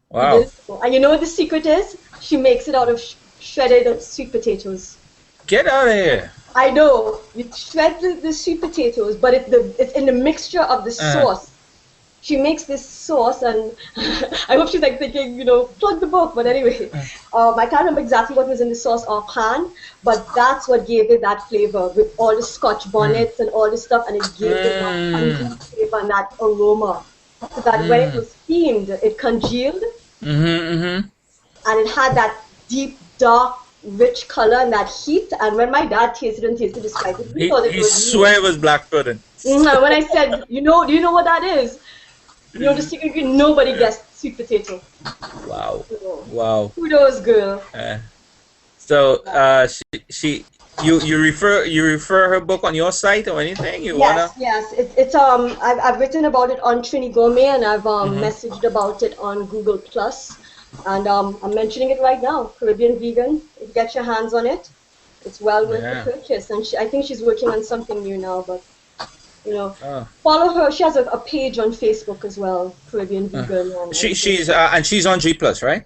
Wow. And you know what the secret is? She makes it out of shredded sweet potatoes. Get out of here. I know. You shred the sweet potatoes, but it's in the mixture of the sauce. She makes this sauce, and I hope she's like thinking, you know, plug the book. But anyway, I can't remember exactly what was in the sauce offhand, but that's what gave it that flavor with all the Scotch bonnets and all this stuff, and it gave it that pungent flavor and that aroma. so that when it was steamed, it congealed. And it had that deep, dark, rich color and that heat. And when my dad tasted it despite it, he thought it was swear it was black pudding. And when I said, do you know what that is? You know, the secret ingredient, nobody guessed sweet potato. Wow. So, Wow. kudos, girl. So you refer her book on your site or anything? Yes. It's I've written about it on TriniGourmet, and I've messaged about it on Google Plus, and I'm mentioning it right now. Caribbean Vegan. If you get your hands on it, it's well worth the purchase. And I think she's working on something new now, but follow her. She has a page on Facebook as well, Caribbean Vegan. And she's on G Plus, right?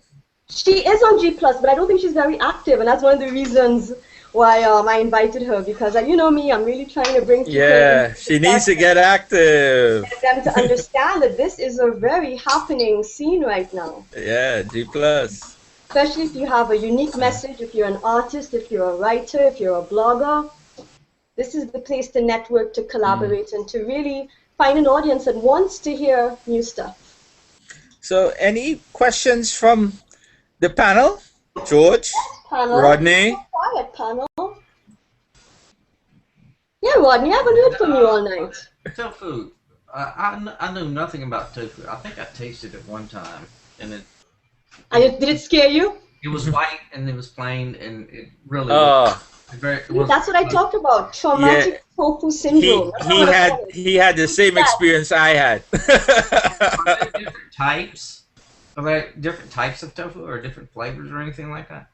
She is on G Plus, but I don't think she's very active, and that's one of the reasons why I invited her, because you know me, I'm really trying to bring people. Yeah, she needs to get active. Get them to understand that this is a very happening scene right now. Yeah, G Plus. Especially if you have a unique message, if you're an artist, if you're a writer, if you're a blogger. This is the place to network, to collaborate, and to really find an audience that wants to hear new stuff. So, any questions from the panel? George? Panel. Rodney? Quiet, panel. Yeah, Rodney, I haven't heard from you all night. Tofu. I know nothing about tofu. I think I tasted it one time, and did it scare you? It was white and it was plain, and it really. That's what I talked about. Traumatic tofu syndrome. He had the same experience I had. Are there different types? Are there different types of tofu or different flavors or anything like that?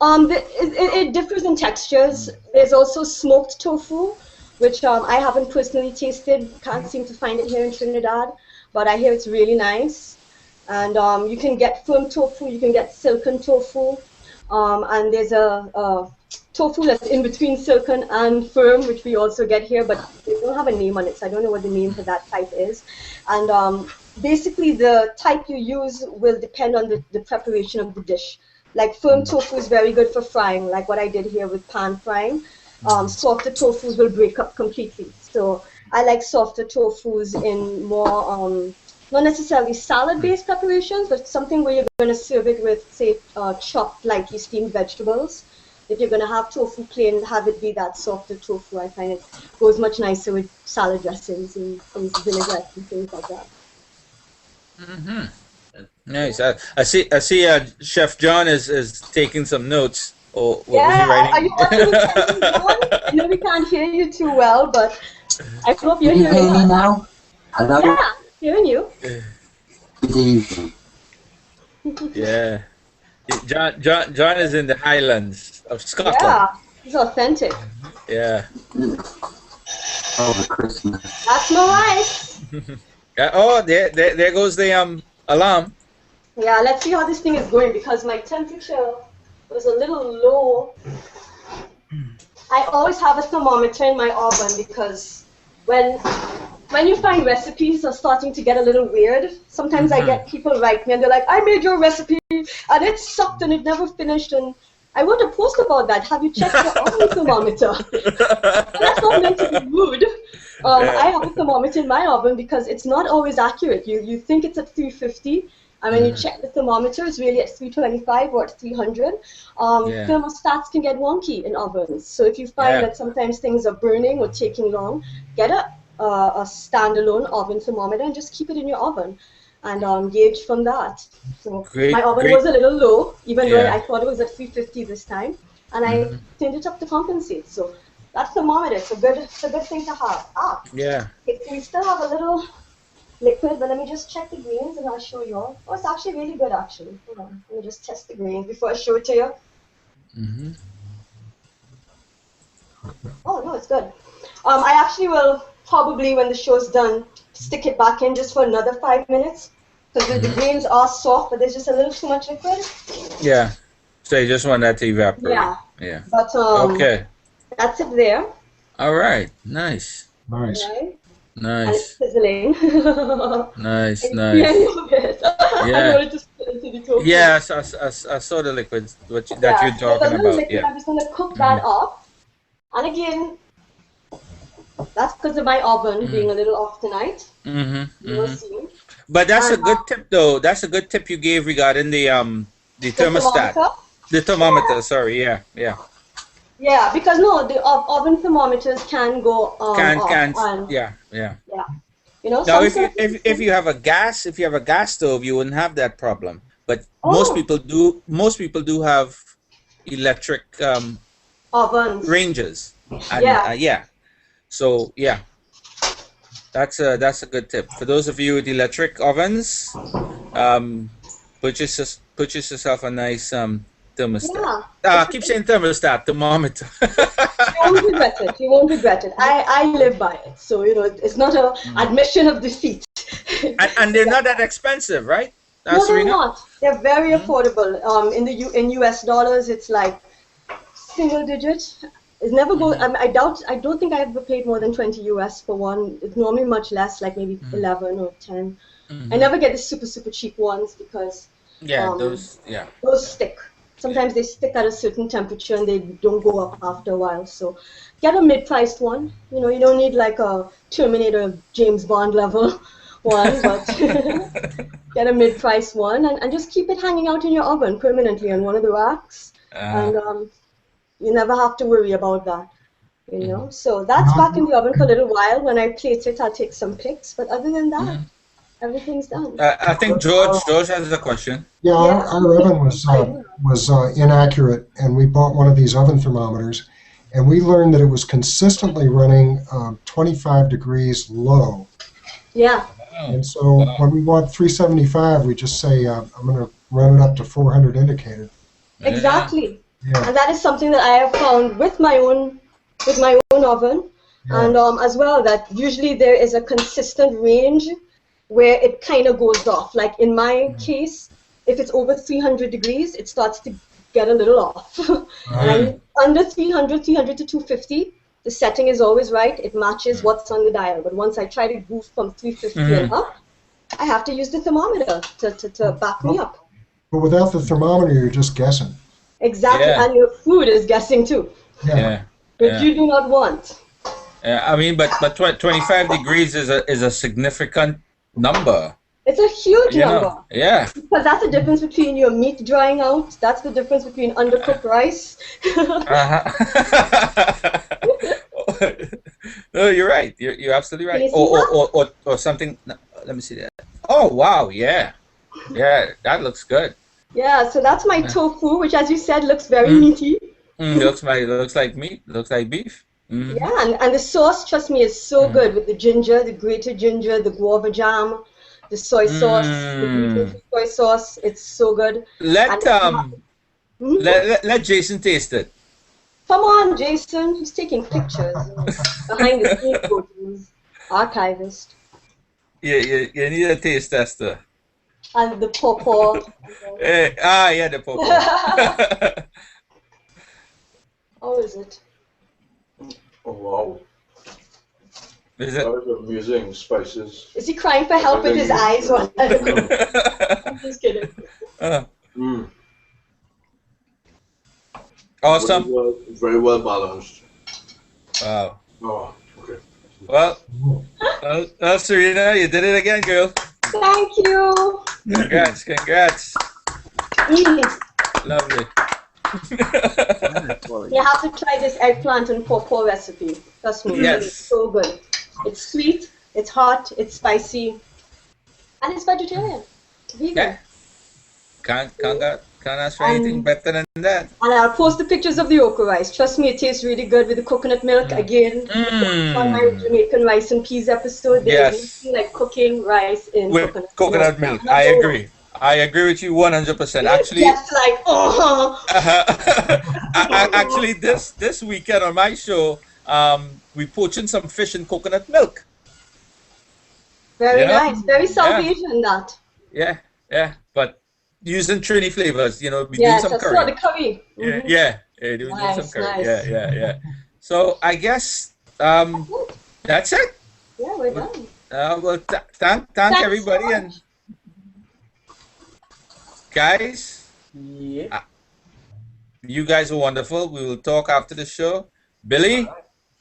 It differs in textures. There's also smoked tofu, which I haven't personally tasted. Can't seem to find it here in Trinidad, but I hear it's really nice. And you can get firm tofu, you can get silken tofu, and there's a tofu that's in between silken and firm, which we also get here, but they don't have a name on it, so I don't know what the name for that type is. And basically, the type you use will depend on the preparation of the dish. Like firm tofu is very good for frying, like what I did here with pan frying. Softer tofus will break up completely. So I like softer tofus in more, not necessarily salad-based preparations, but something where you're going to serve it with, say, chopped, lightly steamed vegetables. If you're going to have tofu plain, have it be that softer tofu. I find it goes much nicer with salad dressings and vinaigrettes and things like that. Nice. I see. Chef John is taking some notes. Or what was he writing? Are you watching the John? I know we can't hear you too well, but I hope you're hearing me now. Hello. Yeah, hearing you. Good evening. Yeah. John is in the Highlands of Scotland. Yeah, he's authentic. Yeah. Over Christmas. That's my wife. Oh, there goes the alarm. Yeah, let's see how this thing is going, because my temperature was a little low. I always have a thermometer in my oven, because when you find recipes are starting to get a little weird, sometimes I get people write me and they're like, I made your recipe and it sucked and it never finished, and I wrote a post about that. Have you checked your oven thermometer? That's not meant to be rude. I have a thermometer in my oven because it's not always accurate. You think it's at 350, and when you check the thermometer, it's really at 325 or at 300. Thermostats can get wonky in ovens. So if you find that sometimes things are burning or taking long, get a standalone oven thermometer and just keep it in your oven and gauge from that. So my oven was a little low, even though I thought it was at 350 this time, and I turned it up to compensate. So that thermometer, it's a good thing to have. We still have a little liquid, but let me just check the grains and I'll show you all. Oh, it's actually really good, actually. Hold on, let me just test the grains before I show it to you. Oh no, it's good. I actually will probably, when the show's done, stick it back in just for another 5 minutes, because the grains are soft, but there's just a little too much liquid. Yeah. So you just want that to evaporate. Yeah. But okay. That's it there. All right. Nice. Right. Nice. And it's sizzling. Nice. Yeah. Yes, I saw the liquids that you're talking about. Liquid. I'm just going to cook that up. And again, that's because of my oven being a little off tonight. You'll see. But that's a good tip, though. That's a good tip you gave regarding the thermostat, the thermometer. Sorry, yeah. Yeah, because no, the oven thermometers can go off. Yeah. You know, now if you have a gas stove, you wouldn't have that problem. But most people do have electric ovens ranges. And, so yeah, that's a good tip for those of you with electric ovens. Purchase yourself a nice thermostat. I keep saying thermostat, thermometer. You won't regret it. I live by it, so you know it's not a admission of defeat. and they're not that expensive, right? No, they're not. They're very affordable. In US dollars, it's like single digit. It's never go. I don't think I ever paid more than 20 US for one. It's normally much less, like maybe 11 or 10. I never get the super cheap ones because those stick. Sometimes they stick at a certain temperature and they don't go up after a while. So get a mid-priced one. You know, you don't need like a Terminator James Bond level one, but get a mid-priced one and just keep it hanging out in your oven permanently on one of the racks. And you never have to worry about that. You know, so that's back in the oven for a little while. When I plate it, I'll take some pics. But other than that, everything's done. I think George has a question. Yeah, our oven was inaccurate, and we bought one of these oven thermometers, and we learned that it was consistently running 25 degrees low. Yeah. And so when we want 375, we just say, I'm going to run it up to 400 indicated. Exactly. Yeah. And that is something that I have found with my own oven, and as well that usually there is a consistent range where it kind of goes off. Like in my case, if it's over 300 degrees, it starts to get a little off. And under 300 to 250, the setting is always right. It matches what's on the dial. But once I try to goof from 350 and up, I have to use the thermometer to back me up. But without the thermometer, you're just guessing. Exactly, and your food is guessing too. But you do not want. I mean, but 25 degrees is a significant number. It's a huge number. Yeah. Because that's the difference between your meat drying out. That's the difference between undercooked rice. No, you're right. You're absolutely right. Or something. Let me see that. Oh wow! Yeah, that looks good. Yeah. So that's my tofu, which, as you said, looks very meaty. Looks like meat. Looks like beef. Yeah, and the sauce, trust me, is so good with the ginger, the grated ginger, the guava jam, the soy sauce, the gluten-free soy sauce. It's so good. Let Jason taste it. Come on, Jason. He's taking pictures behind the scenes photos. Archivist. You need a taste tester. And the pawpaw. The pawpaw. How is it? Oh wow. Is it? That was amazing spices. Is he crying for help with his eyes? I'm just kidding. Awesome. Very well balanced. Wow. Oh, okay. Well, Sarina, you did it again, girl. Thank you. Congrats. Lovely. You have to try this eggplant and pawpaw recipe. Trust me, it's so good. It's sweet, it's hot, it's spicy, and it's vegetarian. Vegan. Yeah. Can't ask for anything better than that. And I'll post the pictures of the ochro rice. Trust me, it tastes really good with the coconut milk. Again, on my Jamaican rice and peas episode, there's nothing like cooking rice in coconut milk. I agree with you 100%. Actually, just like actually, this weekend on my show, we poaching some fish in coconut milk. Very nice, very South Asian that. Yeah, but using Trini flavors, we do some curry. Yeah, the curry. Doing some curry. Nice. Yeah. So I guess that's it. Yeah, we're done. Well, thank everybody and. Guys, you guys are wonderful. We will talk after the show. Billy,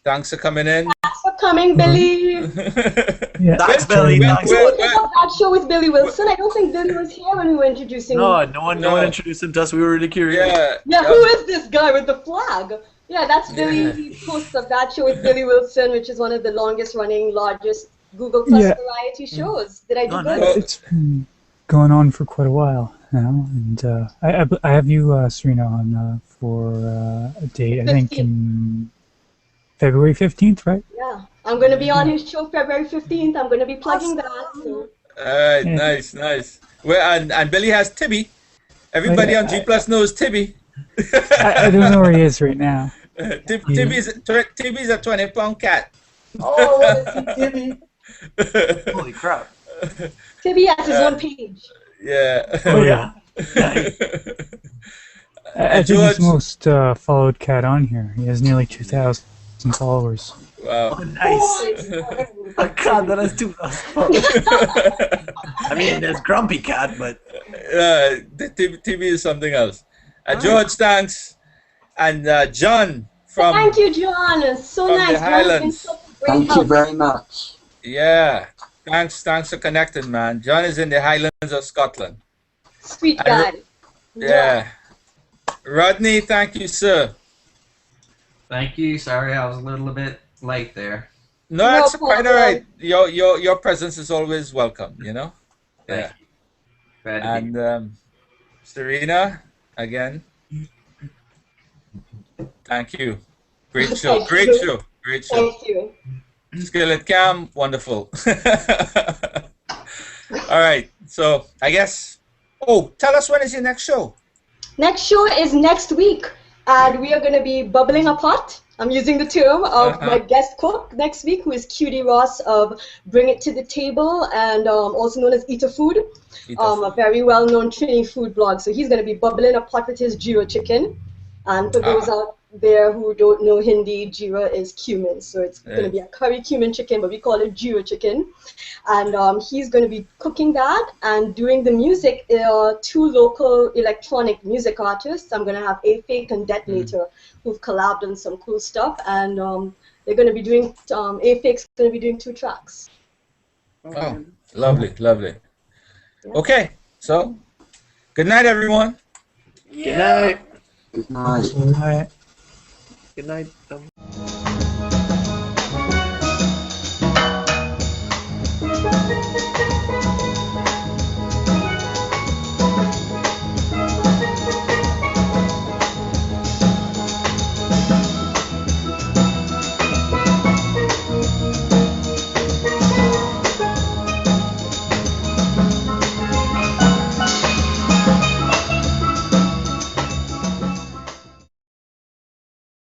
thanks for coming in. Thanks for Coming, Billy. Yeah. Thanks, Billy. What do you think of that show with Billy Wilson? I don't think Billy was here when we were introducing. No one introduced him to us. We were really curious. Yeah. Who is this guy with the flag? Yeah, that's Billy. He hosts of that show with Billy Wilson, which is one of the longest running, largest Google Plus variety shows. Did I do good? It's been going on for quite a while now, and I have you, Sarina, on for a date. I think in February 15th, right? Yeah, I'm going to be on his show February 15th. I'm going to be plugging that. So. All right, nice. Well, and Billy has Tibby. Everybody on G Plus knows Tibby. I don't know where he is right now. Tibby's a 20-pound cat. Oh, I want to see Tibby. Holy crap. Tibby has his own page. Yeah. Oh, yeah. I think he's the most followed cat on here. He has nearly 2,000 followers. Wow. Oh, nice. A cat that has 2,000. I mean, there's Grumpy Cat, but... Tibby is something else. George, thanks. And John from... Thank you, John. It's so from nice. the Highlands. Thank you very much. Yeah. Thanks for connecting, man. John is in the Highlands of Scotland. Sweet guy. Yeah. Rodney, thank you, sir. Thank you. Sorry, I was a little bit late there. No, that's quite all right. Your presence is always welcome, you know? Yeah. And Sarina, again, thank you. Great show. Great show. Thank you. Skillet Cam, wonderful. All right. So I guess. Oh, tell us when is your next show? Next show is next week, and we are going to be bubbling a pot. I'm using the term of my guest cook next week, who is Cutie Ross of Bring It to the Table, and also known as Eater Food, a very well-known Trini food blog. So he's going to be bubbling a pot with his Jira chicken. And for those out there who don't know Hindi, Jira is cumin. So it's going to be a curry cumin chicken, but we call it Jira chicken. And he's going to be cooking that and doing the music. Two local electronic music artists. I'm going to have A-Fake and Detonator, who've collabed on some cool stuff. And they're going to be doing, A-Fake's going to be doing 2 tracks. Oh, lovely. Yeah. Okay, so good night, everyone. Good night. Good night. Good night.